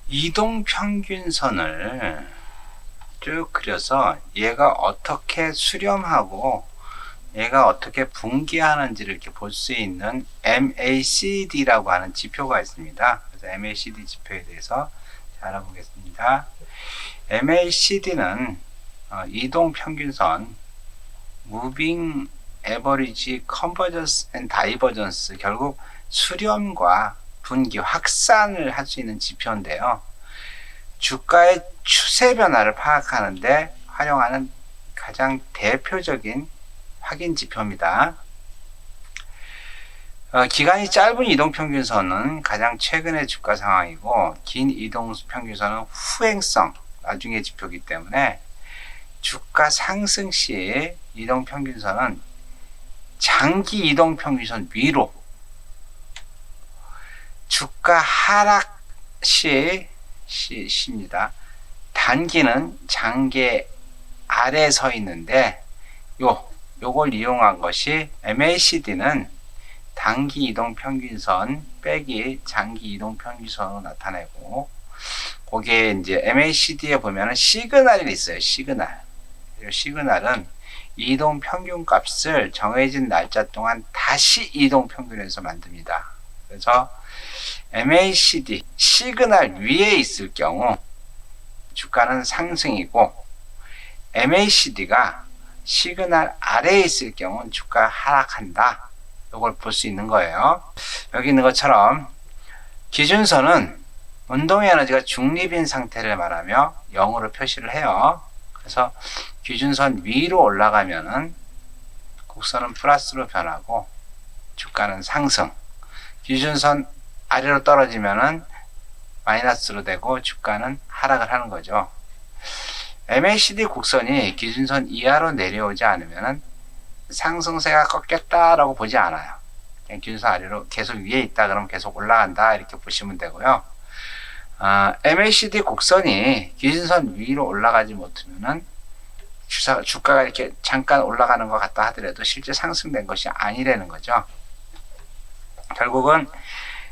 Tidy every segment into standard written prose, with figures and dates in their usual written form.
이동평균선을 쭉 그려서 얘가 어떻게 수렴하고 얘가 어떻게 분기하는지를 이렇게 볼 수 있는 MACD라고 하는 지표가 있습니다. 그래서 MACD 지표에 대해서 잘 알아보겠습니다. MACD는 이동평균선 Moving Average Convergence and Divergence, 결국 수렴과 분기, 확산을 할 수 있는 지표인데요. 주가의 추세 변화를 파악하는데 활용하는 가장 대표적인 확인 지표입니다. 기간이 짧은 이동평균선은 가장 최근의 주가 상황이고, 긴 이동평균선은 후행성, 나중의 지표이기 때문에 주가 상승 시 이동평균선은 장기 이동평균선 위로, 주가 하락 시입니다. 단기는 장기 아래에 서 있는데 요걸 이용한 것이 MACD는 단기 이동평균선 빼기 장기 이동평균선으로 나타내고, 거기에 이제 MACD에 보면은 시그널이 있어요. 시그널. 시그널은 이동평균 값을 정해진 날짜 동안 다시 이동평균에서 만듭니다. 그래서 MACD 시그널 위에 있을 경우 주가는 상승이고, MACD가 시그널 아래에 있을 경우는 주가가 하락한다. 이걸 볼 수 있는 거예요. 여기 있는 것처럼 기준선은 운동의 에너지가 중립인 상태를 말하며 0으로 표시를 해요. 그래서 기준선 위로 올라가면은 곡선은 플러스로 변하고 주가는 상승, 기준선 아래로 떨어지면은 마이너스로 되고 주가는 하락을 하는 거죠. MACD 곡선이 기준선 이하로 내려오지 않으면 상승세가 꺾였다라고 보지 않아요. 그냥 기준선 아래로 계속 위에 있다 그러면 계속 올라간다 이렇게 보시면 되고요. MACD 곡선이 기준선 위로 올라가지 못하면 주가가 이렇게 잠깐 올라가는 것 같다 하더라도 실제 상승된 것이 아니라는 거죠. 결국은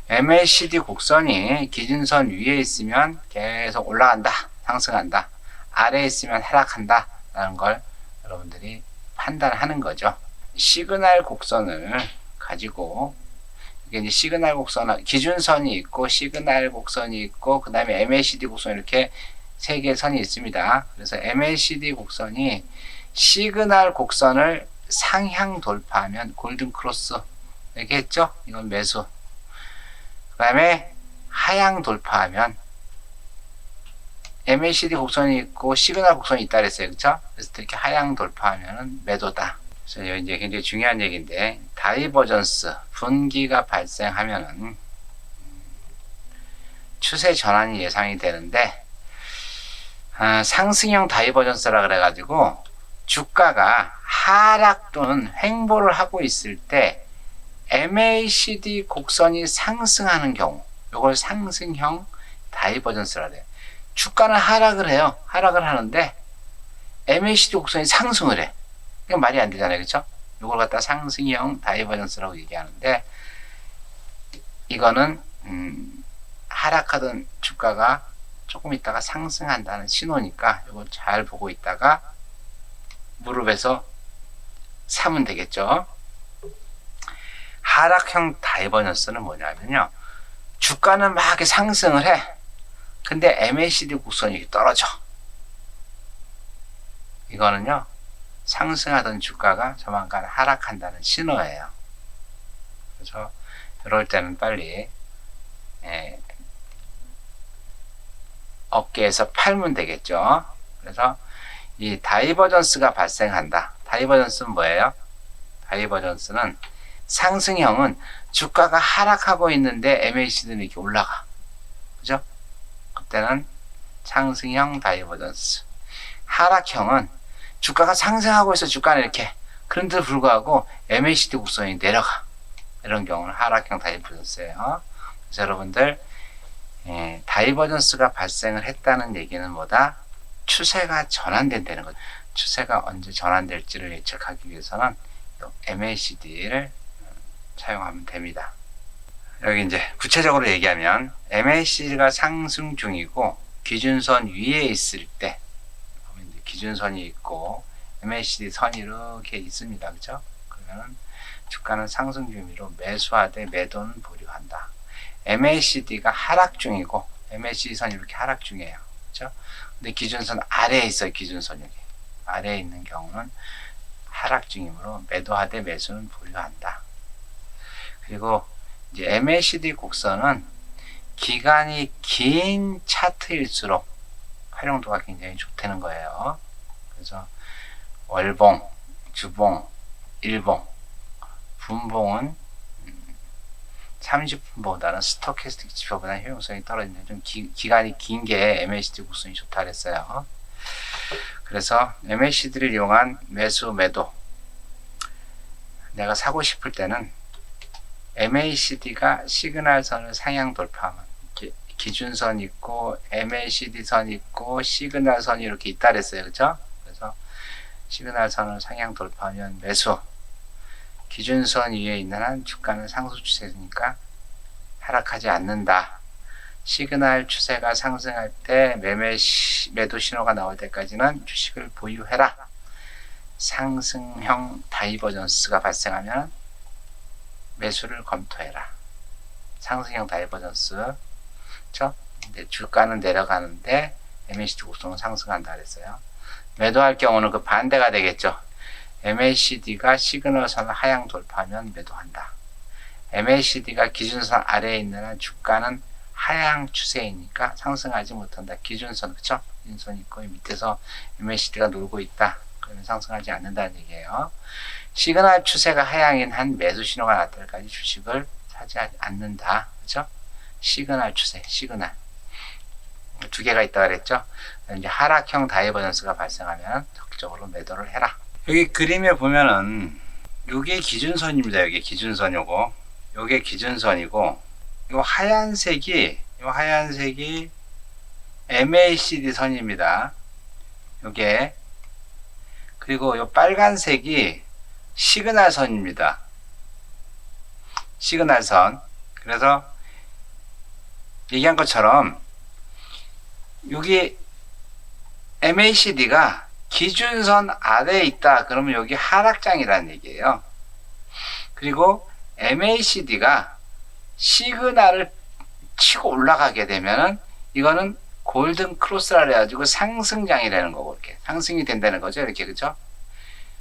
MACD 곡선이 기준선 위에 있으면 계속 올라간다, 상승한다. 아래에 있으면 하락한다 라는 걸 여러분들이 판단하는 거죠. 시그널 곡선을 가지고, 이게 이제 시그널 곡선, 기준선이 있고 시그널 곡선이 있고 그 다음에 MACD 곡선, 이렇게 세 개의 선이 있습니다. 그래서 MACD 곡선이 시그널 곡선을 상향 돌파하면 골든 크로스 이렇게 했죠. 이건 매수. 그 다음에 하향 돌파하면 MACD 곡선이 있고 시그널 곡선이 있다 그랬어요. 그쵸? 그래서 이렇게 하향 돌파하면 매도다. 그래서 이제 굉장히 중요한 얘기인데, 다이버전스, 분기가 발생하면은 추세 전환이 예상이 되는데, 상승형 다이버전스라 그래가지고 주가가 하락 또는 횡보를 하고 있을 때 MACD 곡선이 상승하는 경우, 이걸 상승형 다이버전스라 그래요. 주가는 하락을 해요. 하락을 하는데 MACD 곡선이 상승을 해. 이건 말이 안 되잖아요. 그렇죠? 이걸 갖다 상승형 다이버전스라고 얘기하는데, 이거는 하락하던 주가가 조금 있다가 상승한다는 신호니까 이걸 잘 보고 있다가 무릎에서 사면 되겠죠. 하락형 다이버전스는 뭐냐면요, 주가는 막 이렇게 상승을 해. 근데 MACD 곡선이 떨어져. 이거는요, 상승하던 주가가 조만간 하락한다는 신호예요. 그래서 이럴 때는 빨리 어깨에서 팔면 되겠죠. 그래서 이 다이버전스가 발생한다. 다이버전스는 뭐예요? 다이버전스는 상승형은 주가가 하락하고 있는데 MACD는 이렇게 올라가. 그죠? 그때는 상승형 다이버전스. 하락형은 주가가 상승하고 있어, 주가는 이렇게. 그런데도 불구하고 MACD 곡선이 내려가. 이런 경우는 하락형 다이버전스예요. 그래서 여러분들, 다이버전스가 발생을 했다는 얘기는 뭐다? 추세가 전환된다는 거죠. 추세가 언제 전환될지를 예측하기 위해서는 MACD를 사용하면 됩니다. 여기 이제 구체적으로 얘기하면 MACD가 상승 중이고 기준선 위에 있을 때 이제 기준선이 있고 MACD 선이 이렇게 있습니다. 그죠? 그러면 주가는 상승 중이로 매수하되 매도는 보류한다. MACD가 하락 중이고 MACD 선이 이렇게 하락 중이에요. 그죠? 근데 기준선 아래에 있어요. 기준선 여기. 아래에 있는 경우는 하락 중이므로 매도하되 매수는 보류한다. 그리고 이제 MACD 곡선은 기간이 긴 차트일수록 활용도가 굉장히 좋다는 거예요. 그래서 월봉, 주봉, 일봉, 분봉은 30분보다는 스토캐스틱 지표보다는 효용성이 떨어지는데 좀 기간이 긴 게 MACD 곡선이 좋다 그랬어요. 그래서 MACD를 이용한 매수, 매도 내가 사고 싶을 때는 MACD가 시그널선을 상향 돌파하면 기준선 있고 MACD 선 있고 시그널선이 이렇게 있다 그랬어요. 그죠? 그래서 시그널선을 상향 돌파하면 매수, 기준선 위에 있는 한 주가는 상승 추세니까 하락하지 않는다. 시그널 추세가 상승할 때 매도 신호가 나올 때까지는 주식을 보유해라. 상승형 다이버전스가 발생하면 매수를 검토해라. 상승형 다이버전스. 그렇죠? 근데 주가는 내려가는데 MACD 곡선은 상승한다 그랬어요. 매도할 경우는 그 반대가 되겠죠. MACD가 시그널선을 하향 돌파하면 매도한다. MACD가 기준선 아래에 있는 한 주가는 하향 추세이니까 상승하지 못한다. 기준선, 그쵸? 기준선 있고 밑에서 MACD가 놀고 있다. 그러면 상승하지 않는다는 얘기예요. 시그널 추세가 하향인 한 매수 신호가 나타날 때까지 주식을 사지 않는다. 그쵸? 시그널 추세, 시그널. 두 개가 있다 그랬죠? 이제 하락형 다이버전스가 발생하면 적극적으로 매도를 해라. 여기 그림에 보면은 요게 기준선입니다. 여기 기준선 요게 기준선이고 요 하얀색이 MACD 선입니다. 요게 그리고 요 빨간색이 시그널 선입니다. 시그널 선. 그래서 얘기한 것처럼 여기 MACD가 기준선 아래에 있다. 그러면 여기 하락장이라는 얘기예요. 그리고 MACD가 시그널을 치고 올라가게 되면은 이거는 골든 크로스라 그래가지고 상승장이라는 거고 이렇게 상승이 된다는 거죠. 이렇게 그죠?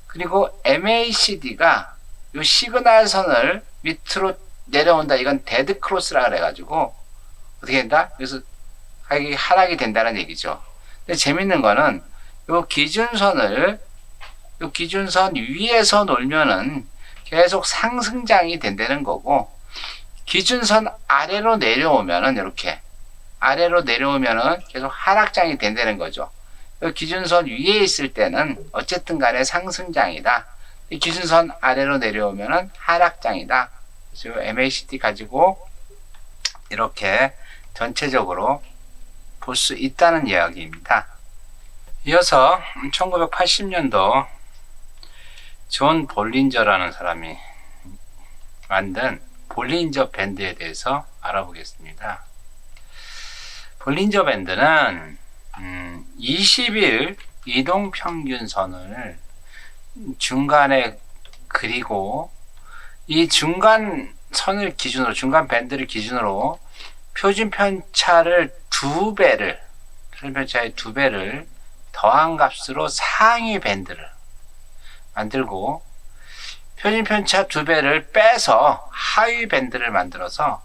그리고 MACD가 이 시그널 선을 밑으로 내려온다. 이건 데드 크로스라 그래가지고 어떻게 된다? 그래서 하락이 된다는 얘기죠. 근데 재밌는 거는 요 기준선 위에서 놀면은 계속 상승장이 된다는 거고 기준선 아래로 내려오면은 이렇게 아래로 내려오면은 계속 하락장이 된다는 거죠. 기준선 위에 있을 때는 어쨌든 간에 상승장이다. 기준선 아래로 내려오면은 하락장이다. 그래서 MACD 가지고 이렇게 전체적으로 볼 수 있다는 이야기입니다. 이어서 1980년도 존 볼린저라는 사람이 만든 볼린저 밴드에 대해서 알아보겠습니다. 볼린저 밴드는 20일 이동평균선을 중간에 그리고 이 중간 선을 기준으로 중간 밴드를 기준으로 표준 편차의 2배를 더한 값으로 상위 밴드를 만들고 표준 편차 2배를 빼서 하위 밴드를 만들어서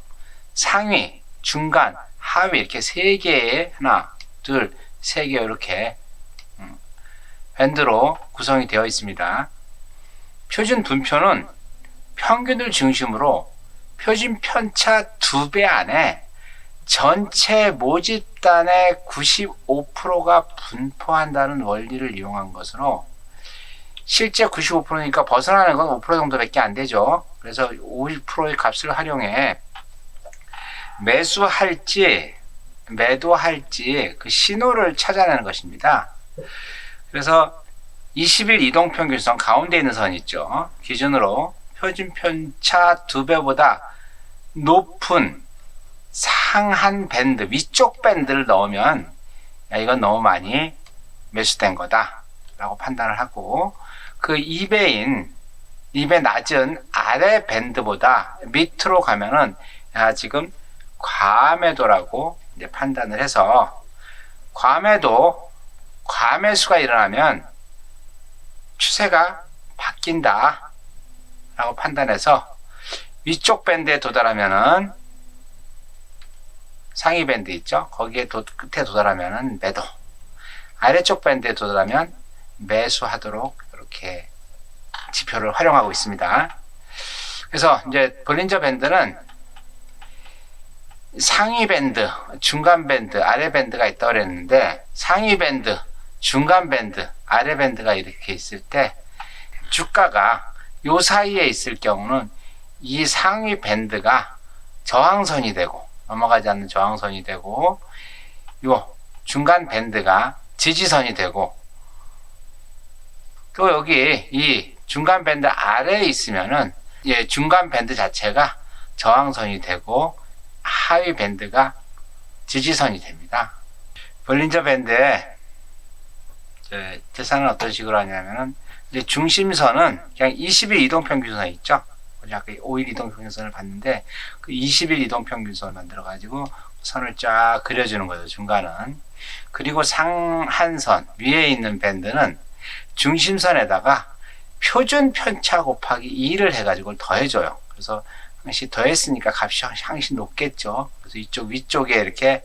상위, 중간, 하위 이렇게 3개의 하나, 둘, 3개 이렇게 밴드로 구성이 되어 있습니다. 표준 분표는 평균을 중심으로 표준 편차 2배 안에 전체 모집단의 95%가 분포한다는 원리를 이용한 것으로 실제 95%니까 벗어나는 건 5% 정도밖에 안 되죠. 그래서 50%의 값을 활용해 매수할지 매도할지 그 신호를 찾아내는 것입니다. 그래서 20일 이동평균선 가운데 있는 선 있죠. 기준으로 표준 편차 2배보다 높은 상한 밴드, 위쪽 밴드를 넣으면 야, 이건 너무 많이 매수된 거다 라고 판단을 하고, 그 입에 낮은 아래 밴드보다 밑으로 가면은 야, 지금 과매도라고 이제 판단을 해서, 과매수가 일어나면 추세가 바뀐다 라고 판단해서, 위쪽 밴드에 도달하면은 상위 밴드 있죠? 거기에 끝에 도달하면은 매도, 아래쪽 밴드에 도달하면 매수하도록 이렇게 지표를 활용하고 있습니다. 그래서 이제 볼린저 밴드는 상위 밴드, 중간 밴드, 아래 밴드가 있다고 그랬는데, 상위 밴드, 중간 밴드, 아래 밴드가 이렇게 있을 때 주가가 요 사이에 있을 경우는 이 상위 밴드가 저항선이 되고, 넘어가지 않는 저항선이 되고, 요 중간 밴드가 지지선이 되고, 또 여기 이 중간 밴드 아래에 있으면은 중간 밴드 자체가 저항선이 되고 하위 밴드가 지지선이 됩니다. 볼린저 밴드의 계산은 어떤 식으로 하냐면은, 이제 중심선은 그냥 20일 이동평균선 있죠? 우리 아까 5일 이동평균선을 봤는데 그 20일 이동평균선을 만들어 가지고 선을 쫙 그려주는 거예요, 중간은. 그리고 상한선 위에 있는 밴드는 중심선에다가 표준 편차 곱하기 2를 해가지고 더해줘요. 그래서 항시 더했으니까 값이 항시 높겠죠. 그래서 이쪽 위쪽에 이렇게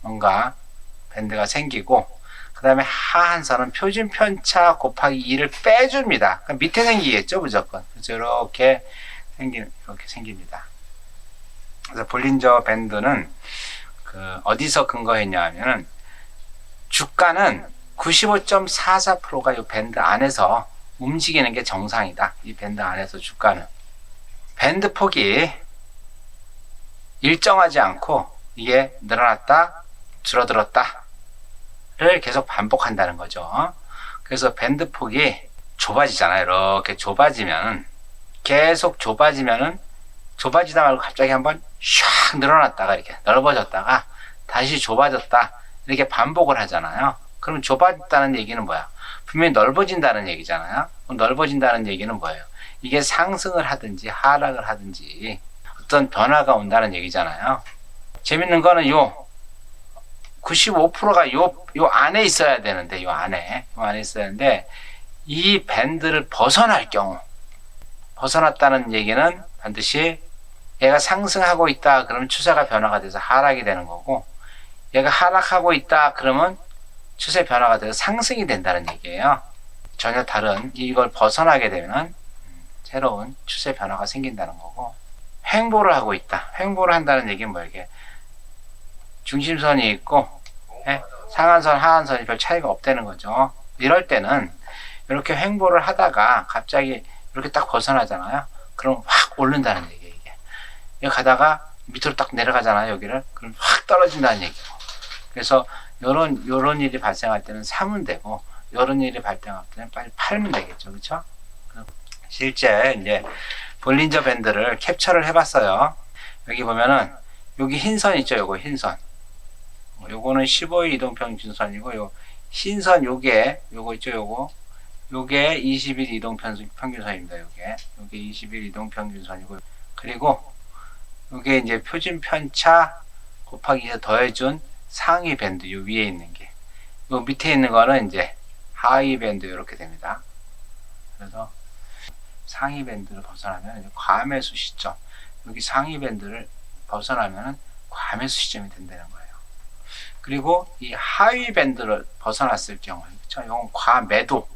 뭔가 밴드가 생기고, 그 다음에 하한선은 표준 편차 곱하기 2를 빼줍니다. 그러니까 밑에 생기겠죠, 무조건. 그래서 이렇게 생깁니다. 그래서 볼린저 밴드는 어디서 근거했냐 하면은, 주가는 95.44%가 이 밴드 안에서 움직이는 게 정상이다. 이 밴드 안에서 주가는. 밴드 폭이 일정하지 않고 이게 늘어났다, 줄어들었다를 계속 반복한다는 거죠. 그래서 밴드 폭이 좁아지잖아요. 이렇게 계속 좁아지면은, 좁아지다 말고 갑자기 한번 샥 늘어났다가 이렇게 넓어졌다가 다시 좁아졌다, 이렇게 반복을 하잖아요. 그럼 좁아졌다는 얘기는 뭐야? 분명히 넓어진다는 얘기잖아요. 넓어진다는 얘기는 뭐예요? 이게 상승을 하든지 하락을 하든지 어떤 변화가 온다는 얘기잖아요. 재밌는 거는 요 95%가 요 안에 있어야 되는데, 요 안에 있어야 되는데, 이 밴드를 벗어났다는 얘기는 반드시 얘가 상승하고 있다 그러면 추세가 변화가 돼서 하락이 되는 거고, 얘가 하락하고 있다 그러면 추세 변화가 돼서 상승이 된다는 얘기예요. 전혀 다른, 이걸 벗어나게 되면 새로운 추세 변화가 생긴다는 거고, 횡보를 하고 있다. 횡보를 한다는 얘기는 뭐예요? 이게 중심선이 있고 상한선, 하한선이 별 차이가 없다는 거죠. 이럴 때는 이렇게 횡보를 하다가 갑자기 이렇게 딱 벗어나잖아요. 그럼 확 오른다는 얘기예요. 이게 가다가 밑으로 딱 내려가잖아요. 여기를. 그럼 확 떨어진다는 얘기고. 그래서 요런 일이 발생할 때는 사면 되고, 요런 일이 발생할 때는 빨리 팔면 되겠죠. 그렇죠? 실제 이제 볼린저 밴드를 캡처를 해봤어요. 여기 보면은 여기 흰선 있죠. 요거 흰선. 요거는 15일 이동평균선이고, 요 흰선 요거 있죠. 요게 20일 이동평균선입니다. 요게 20일 이동평균선이고, 그리고 요게 이제 표준 편차 곱하기 해서 더해준 상위 밴드, 요 위에 있는 게. 요 밑에 있는 거는 이제 하위 밴드 이렇게 됩니다. 그래서 상위 밴드를 벗어나면 과매수 시점, 여기 상위 밴드를 벗어나면 과매수 시점이 된다는 거예요. 그리고 이 하위 밴드를 벗어났을 경우, 그렇죠? 이건 과매도,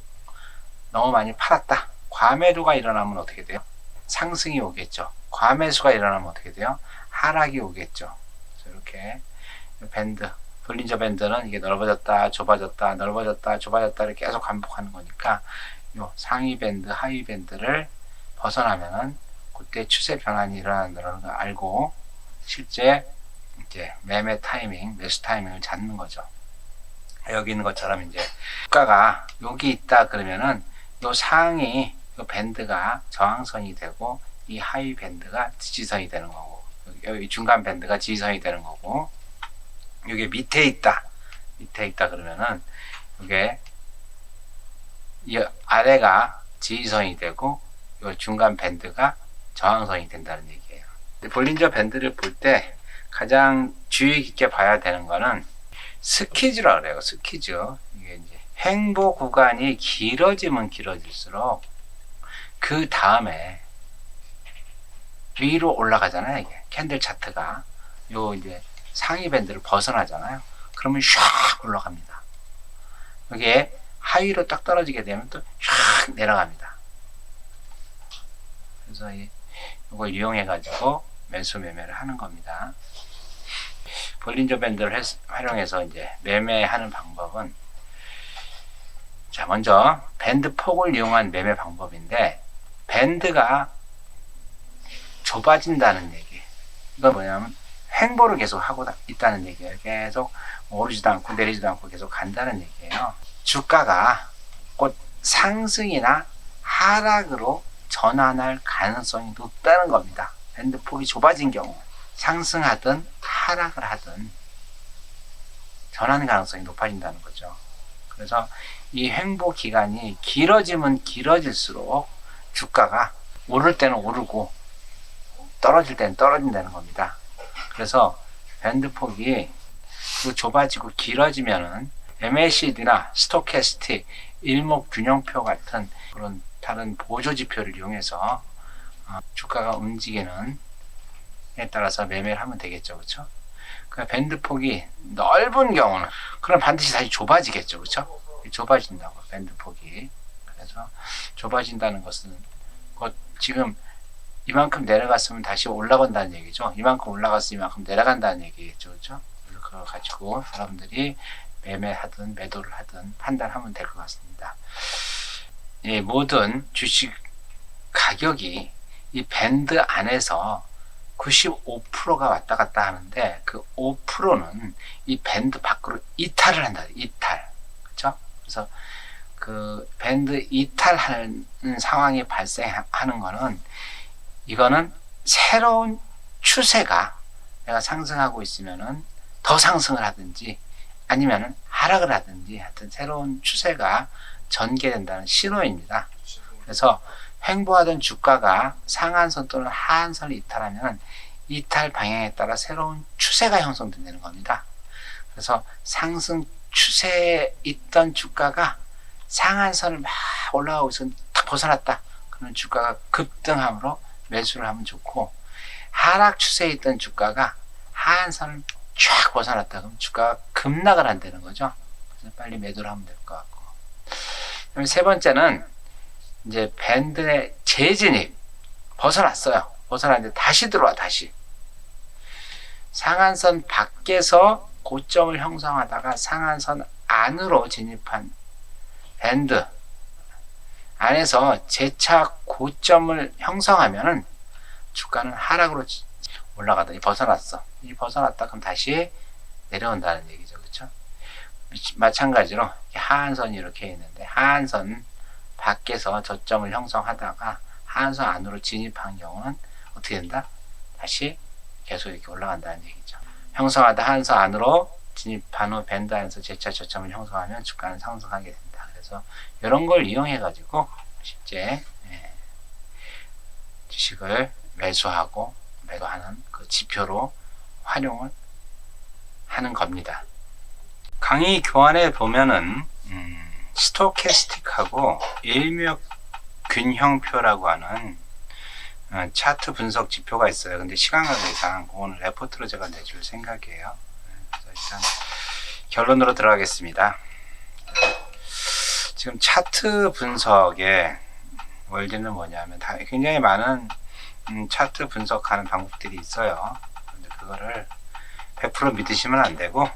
너무 많이 팔았다. 과매도가 일어나면 어떻게 돼요? 상승이 오겠죠. 과매수가 일어나면 어떻게 돼요? 하락이 오겠죠. 그래서 이렇게 밴드, 볼린저 밴드는 이게 넓어졌다, 좁아졌다, 넓어졌다, 좁아졌다를 계속 반복하는 거니까, 요 상위 밴드, 하위 밴드를 벗어나면은 그때 추세 변환이 일어난다는 걸 알고 실제 이제 매매 타이밍, 매수 타이밍을 잡는 거죠. 여기 있는 것처럼 이제 주가가 여기 있다 그러면은 요 상위 요 밴드가 저항선이 되고 이 하위 밴드가 지지선이 되는 거고, 여기 중간 밴드가 지지선이 되는 거고, 이게 밑에 있다 그러면은 이게 이 아래가 지지선이 되고 이 중간 밴드가 저항선이 된다는 얘기예요. 볼린저 밴드를 볼 때 가장 주의 깊게 봐야 되는 거는 스키즈라고 그래요. 스키즈. 이게 이제 횡보 구간이 길어지면 길어질수록 그 다음에 위로 올라가잖아요. 이게 캔들 차트가 요 이제 상위 밴드를 벗어나잖아요. 그러면 샥 올라갑니다. 여기에 하위로 딱 떨어지게 되면 또 샥 내려갑니다. 그래서 이걸 이용해 가지고 매수 매매를 하는 겁니다. 볼린저 밴드를 활용해서 이제 매매하는 방법은, 자, 먼저 밴드 폭을 이용한 매매 방법인데, 밴드가 좁아진다는 얘기. 이건 뭐냐면 횡보를 계속 하고 있다는 얘기예요. 계속 오르지도 않고 내리지도 않고 계속 간다는 얘기예요. 주가가 곧 상승이나 하락으로 전환할 가능성이 높다는 겁니다. 밴드 폭이 좁아진 경우 상승하든 하락을 하든 전환 가능성이 높아진다는 거죠. 그래서 이 횡보 기간이 길어지면 길어질수록 주가가 오를 때는 오르고 떨어질 때는 떨어진다는 겁니다. 그래서 밴드 폭이 좁아지고 길어지면은 MACD나 스토캐스틱, 일목균형표 같은 그런 다른 보조 지표를 이용해서 주가가 움직이는 에 따라서 매매를 하면 되겠죠. 그렇죠? 그 밴드 폭이 넓은 경우는 그럼 반드시 다시 좁아지겠죠. 그렇죠? 좁아진다고, 밴드 폭이. 그래서 좁아진다는 것은 곧 지금 이만큼 내려갔으면 다시 올라간다는 얘기죠. 이만큼 올라갔으면 이만큼 내려간다는 얘기겠죠. 그렇죠? 그걸 가지고 여러분들이 매매하든 매도를 하든 판단하면 될 것 같습니다. 예, 모든 주식 가격이 이 밴드 안에서 95%가 왔다 갔다 하는데, 그 5%는 이 밴드 밖으로 이탈을 한다. 이탈. 그렇죠? 그래서 그 밴드 이탈하는 상황이 발생하는 거는, 이거는 새로운 추세가, 내가 상승하고 있으면은 더 상승을 하든지 아니면은 하락을 하든지 하여튼 새로운 추세가 전개된다는 신호입니다. 그래서 횡보하던 주가가 상한선 또는 하한선을 이탈하면 이탈 방향에 따라 새로운 추세가 형성된다는 겁니다. 그래서 상승 추세에 있던 주가가 상한선을 막 올라가고 있으면 딱 벗어났다. 그러면 주가가 급등함으로 매수를 하면 좋고, 하락 추세에 있던 주가가 하한선을 쫙 벗어났다. 그럼 주가가 급락을 한다는 거죠. 그래서 빨리 매도를 하면 될 것 같고. 그다음에 세 번째는 이제 밴드의 재진입. 벗어났어요. 벗어났는데 다시 들어와, 다시. 상한선 밖에서 고점을 형성하다가 상한선 안으로 진입한 밴드 안에서 재차 고점을 형성하면은 주가는 하락으로 올라가다. 벗어났어. 이 벗어났다 그럼 다시 내려온다는 얘기죠. 그렇죠? 마찬가지로 하한선이 이렇게 있는데, 하한선 밖에서 저점을 형성하다가 하한선 안으로 진입한 경우는 어떻게 된다? 다시 계속 이렇게 올라간다는 얘기죠. 형성하다 하한선 안으로 진입한 후 밴드 안에서 재차 저점을 형성하면 주가는 상승하게 된다. 그래서 이런 걸 이용해 가지고 실제 주식을 매수하고 매도하는 그 지표로 활용을 하는 겁니다. 강의 교환에 보면은 스토캐스틱하고 일목균형표라고 하는 차트 분석 지표가 있어요. 근데 시간 관계상 그거는 레포트로 제가 내줄 생각이에요. 그래서 일단 결론으로 들어가겠습니다. 지금 차트 분석의 원리는 뭐냐면, 굉장히 많은 차트 분석하는 방법들이 있어요. 근데 그거를 100% 믿으시면 안 되고,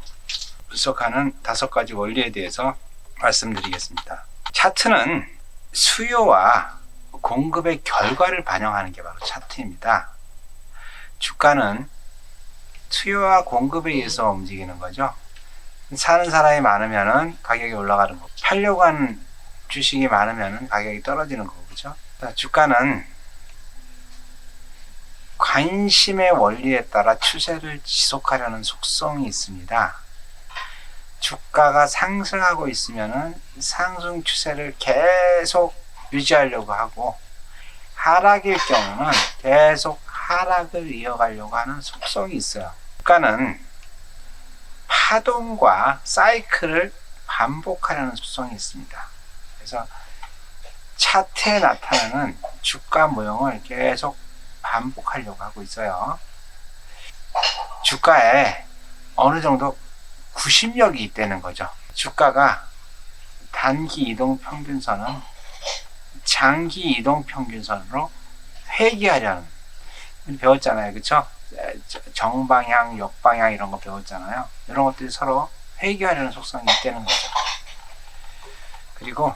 분석하는 5가지 원리에 대해서 말씀드리겠습니다. 차트는 수요와 공급의 결과를 반영하는 게 바로 차트입니다. 주가는 수요와 공급에 의해서 움직이는 거죠. 사는 사람이 많으면은 가격이 올라가는 거고, 팔려고 하는 주식이 많으면은 가격이 떨어지는 거고, 그죠? 주가는 관심의 원리에 따라 추세를 지속하려는 속성이 있습니다. 주가가 상승하고 있으면은 상승 추세를 계속 유지하려고 하고, 하락일 경우는 계속 하락을 이어가려고 하는 속성이 있어요. 주가는 파동과 사이클을 반복하려는 속성이 있습니다. 그래서 차트에 나타나는 주가 모형을 계속 반복하려고 하고 있어요. 주가에 어느 정도 구심력이 있다는 거죠. 주가가 단기 이동 평균선은 장기 이동 평균선으로 회귀하려는, 배웠잖아요. 그렇죠? 정방향, 역방향 이런 거 배웠잖아요. 이런 것들이 서로 회귀하려는 속성이 있다는 거죠. 그리고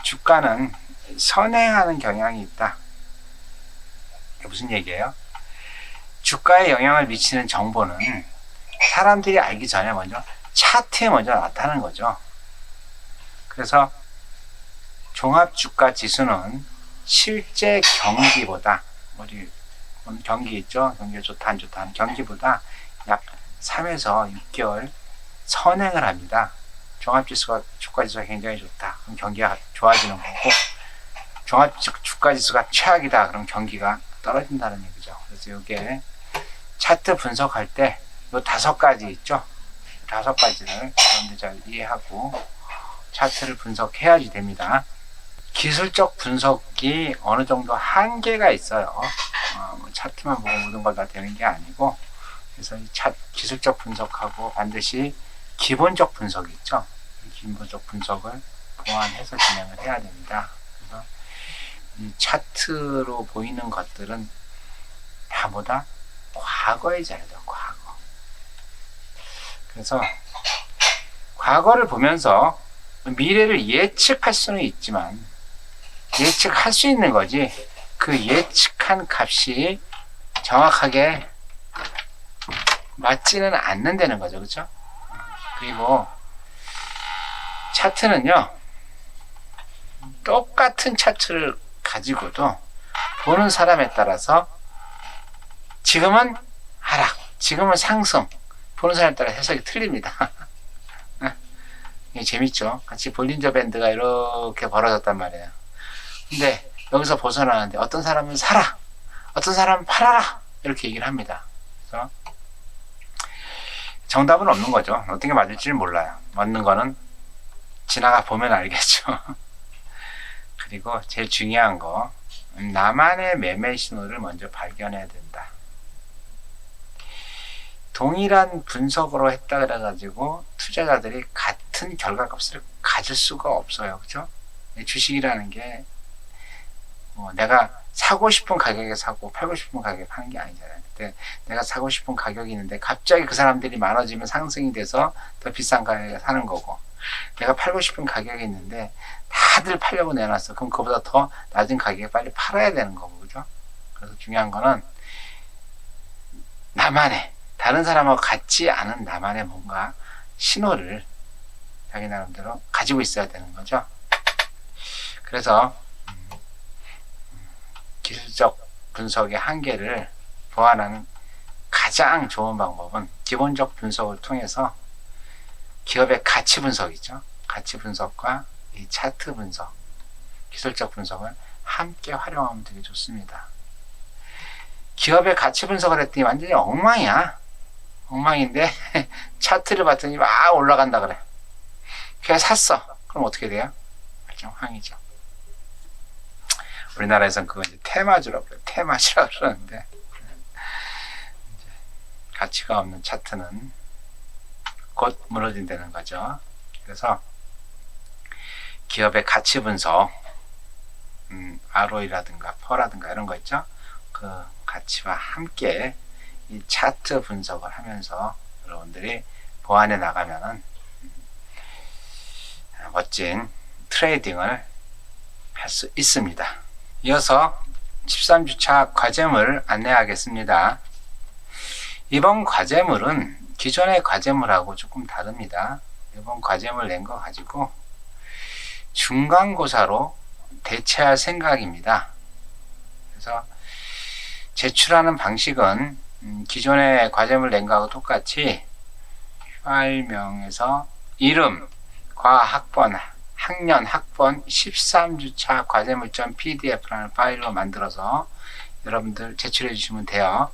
주가는 선행하는 경향이 있다. 이게 무슨 얘기예요? 주가에 영향을 미치는 정보는 사람들이 알기 전에 먼저 차트에 먼저 나타나는 거죠. 그래서 종합주가 지수는 실제 경기보다, 우리 경기 있죠? 경기가 좋다 안 좋다 하는 경기보다 약 3에서 6개월 선행을 합니다. 종합지수가, 주가지수가 굉장히 좋다, 그럼 경기가 좋아지는 거고, 종합주가지수가 최악이다, 그럼 경기가 떨어진다는 얘기죠. 그래서 이게 차트 분석할 때 이 5가지 있죠? 5가지를 여러분들 잘 이해하고 차트를 분석해야지 됩니다. 기술적 분석이 어느 정도 한계가 있어요. 차트만 보고 모든 걸 다 되는 게 아니고, 그래서 이 기술적 분석하고 반드시 기본적 분석이 있죠. 기본적 분석을 보완해서 진행을 해야 됩니다. 그래서 이 차트로 보이는 것들은 다보다 과거의 자료다, 과거. 그래서 과거를 보면서 미래를 예측할 수는 있지만, 예측할 수 있는 거지 그 예측한 값이 정확하게 맞지는 않는다는 거죠. 그렇죠? 그리고 차트는요, 똑같은 차트를 가지고도 보는 사람에 따라서 지금은 하락, 지금은 상승, 보는 사람에 따라 해석이 틀립니다. 이게 재밌죠? 같이 볼린저 밴드가 이렇게 벌어졌단 말이에요. 근데 여기서 벗어나는데 어떤 사람은 사라, 어떤 사람은 팔아라, 이렇게 얘기를 합니다. 그래서 정답은 없는 거죠. 어떤 게 맞을지는 몰라요. 맞는 거는 지나가 보면 알겠죠. 그리고 제일 중요한 거, 나만의 매매 신호를 먼저 발견해야 된다. 동일한 분석으로 했다 그래가지고 투자자들이 같은 결과값을 가질 수가 없어요. 그죠? 주식이라는 게 내가 사고 싶은 가격에 사고 팔고 싶은 가격에 파는 게 아니잖아요. 근데 내가 사고 싶은 가격이 있는데 갑자기 그 사람들이 많아지면 상승이 돼서 더 비싼 가격에 사는 거고, 내가 팔고 싶은 가격이 있는데 다들 팔려고 내놨어. 그럼 그보다 더 낮은 가격에 빨리 팔아야 되는 거고, 그죠? 그래서 중요한 거는 나만의, 다른 사람하고 같지 않은 나만의 뭔가 신호를 자기 나름대로 가지고 있어야 되는 거죠. 그래서 기술적 분석의 한계를 보완하는 가장 좋은 방법은 기본적 분석을 통해서 기업의 가치 분석이죠. 가치 분석과 이 차트 분석, 기술적 분석을 함께 활용하면 되게 좋습니다. 기업의 가치 분석을 했더니 완전히 엉망이야. 엉망인데 차트를 봤더니 막 올라간다 그래. 그래서 샀어. 그럼 어떻게 돼요? 말짱황이죠. 우리나라에서는 그거 이제 테마주라고 그래요. 테마주라고 그러는데, 이제 가치가 없는 차트는 곧 무너진다는 거죠. 그래서 기업의 가치 분석, ROE라든가 퍼라든가 이런 거 있죠. 그 가치와 함께 이 차트 분석을 하면서 여러분들이 보완해 나가면은 멋진 트레이딩을 할 수 있습니다. 이어서 13주차 과제물 안내하겠습니다. 이번 과제물은 기존의 과제물하고 조금 다릅니다. 이번 과제물 낸 거 가지고 중간고사로 대체할 생각입니다. 그래서 제출하는 방식은 기존의 과제물 낸 거하고 똑같이 파일명에서 이름, 과학번, 학년, 학번 13주차 과제물.pdf라는 파일로 만들어서 여러분들 제출해 주시면 돼요.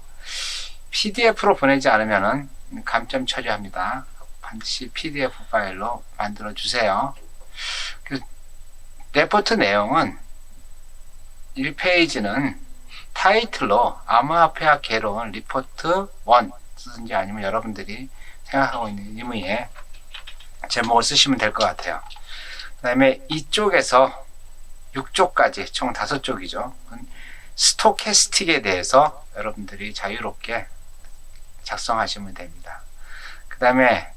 PDF로 보내지 않으면 감점 처리합니다. 반드시 PDF 파일로 만들어 주세요. 레포트 내용은 1페이지는 타이틀로 암호화폐와 개론 리포트 1 쓰든지 아니면 여러분들이 생각하고 있는 의미의 제목을 쓰시면 될 것 같아요. 그 다음에 이쪽에서 6쪽까지 총 5쪽이죠. 스토캐스틱에 대해서 여러분들이 자유롭게 작성하시면 됩니다. 그 다음에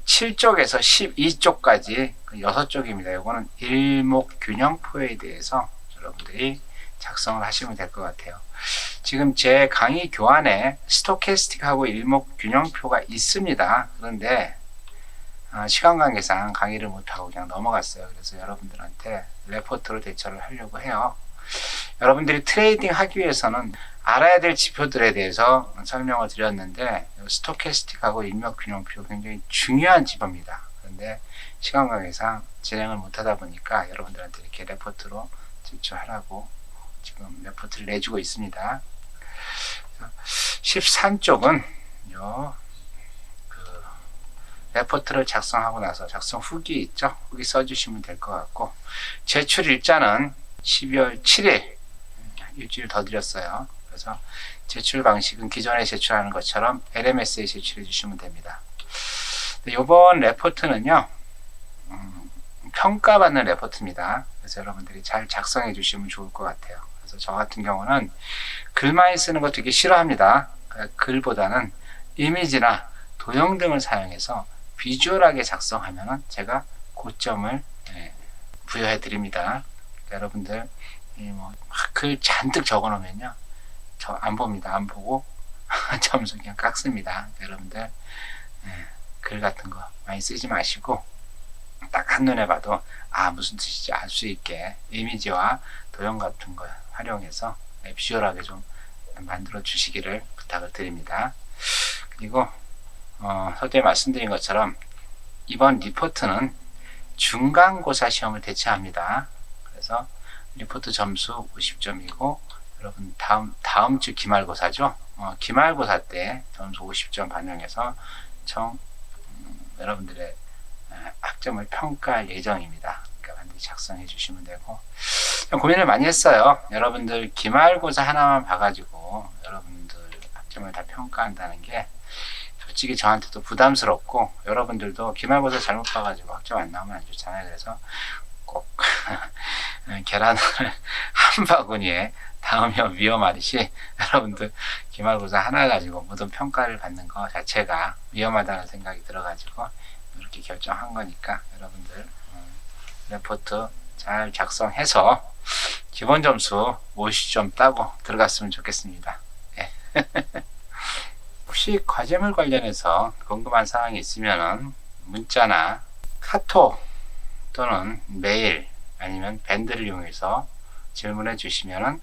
7쪽에서 12쪽까지 6쪽입니다. 이거는 일목균형표에 대해서 여러분들이 작성을 하시면 될 것 같아요. 지금 제 강의 교환에 스토캐스틱하고 일목균형표가 있습니다. 그런데 시간 관계상 강의를 못하고 그냥 넘어갔어요. 그래서 여러분들한테 레포트로 대처를 하려고 해요. 여러분들이 트레이딩 하기 위해서는 알아야 될 지표들에 대해서 설명을 드렸는데 스토캐스틱하고 일목균형표 굉장히 중요한 지표입니다. 그런데 시간 관계상 진행을 못하다 보니까 여러분들한테 이렇게 레포트로 제출하라고 지금 레포트를 내주고 있습니다. 13쪽은 레포트를 작성하고 나서 작성 후기 있죠? 후기 써주시면 될 것 같고, 제출 일자는 12월 7일, 일주일 더 드렸어요. 그래서 제출 방식은 기존에 제출하는 것처럼 LMS에 제출해 주시면 됩니다. 이번 레포트는요, 평가받는 레포트입니다. 그래서 여러분들이 잘 작성해 주시면 좋을 것 같아요. 그래서 저 같은 경우는 글 많이 쓰는 거 되게 싫어합니다. 글보다는 이미지나 도형 등을 사용해서 비주얼하게 작성하면 제가 고점을 부여해 드립니다. 그러니까 여러분들 글 잔뜩 적어 놓으면요, 저 안 봅니다. 안 보고 점수 그냥 깎습니다. 여러분들 글 같은 거 많이 쓰지 마시고 딱 한눈에 봐도 무슨 뜻인지 알 수 있게 이미지와 도형 같은 거 활용해서 비주얼하게 좀 만들어 주시기를 부탁을 드립니다. 그리고 서두에 말씀드린 것처럼 이번 리포트는 중간고사 시험을 대체합니다. 그래서 리포트 점수 50점이고 여러분 다음 주 기말고사죠. 기말고사 때 점수 50점 반영해서 총 여러분들의 학점을 평가할 예정입니다. 그러니까 반드시 작성해 주시면 되고, 고민을 많이 했어요. 여러분들 기말고사 하나만 봐가지고 여러분들 학점을 다 평가한다는 게 솔직히 저한테도 부담스럽고, 여러분들도 기말고사 잘못 봐가지고 학점 안 나오면 안 좋잖아요. 그래서 꼭 계란을 한 바구니에 담으며 위험하듯이 여러분들 기말고사 하나 가지고 모든 평가를 받는 것 자체가 위험하다는 생각이 들어가지고 이렇게 결정한 거니까 여러분들 레포트 잘 작성해서 기본 점수 50점 따고 들어갔으면 좋겠습니다. 네. 혹시 과제물 관련해서 궁금한 사항이 있으면 문자나 카톡 또는 메일 아니면 밴드를 이용해서 질문해 주시면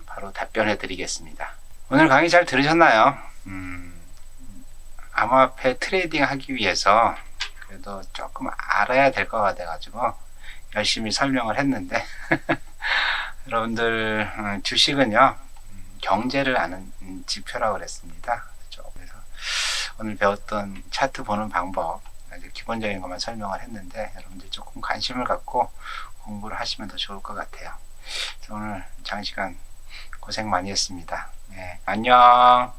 바로 답변해 드리겠습니다. 오늘 강의 잘 들으셨나요? 암호화폐 트레이딩 하기 위해서 그래도 조금 알아야 될 것 같아 가지고 열심히 설명을 했는데 여러분들 주식은요 경제를 아는 지표라고 그랬습니다. 그래서 오늘 배웠던 차트 보는 방법 아주 기본적인 것만 설명을 했는데 여러분들 조금 관심을 갖고 공부를 하시면 더 좋을 것 같아요. 오늘 장시간 고생 많이 했습니다. 네, 안녕.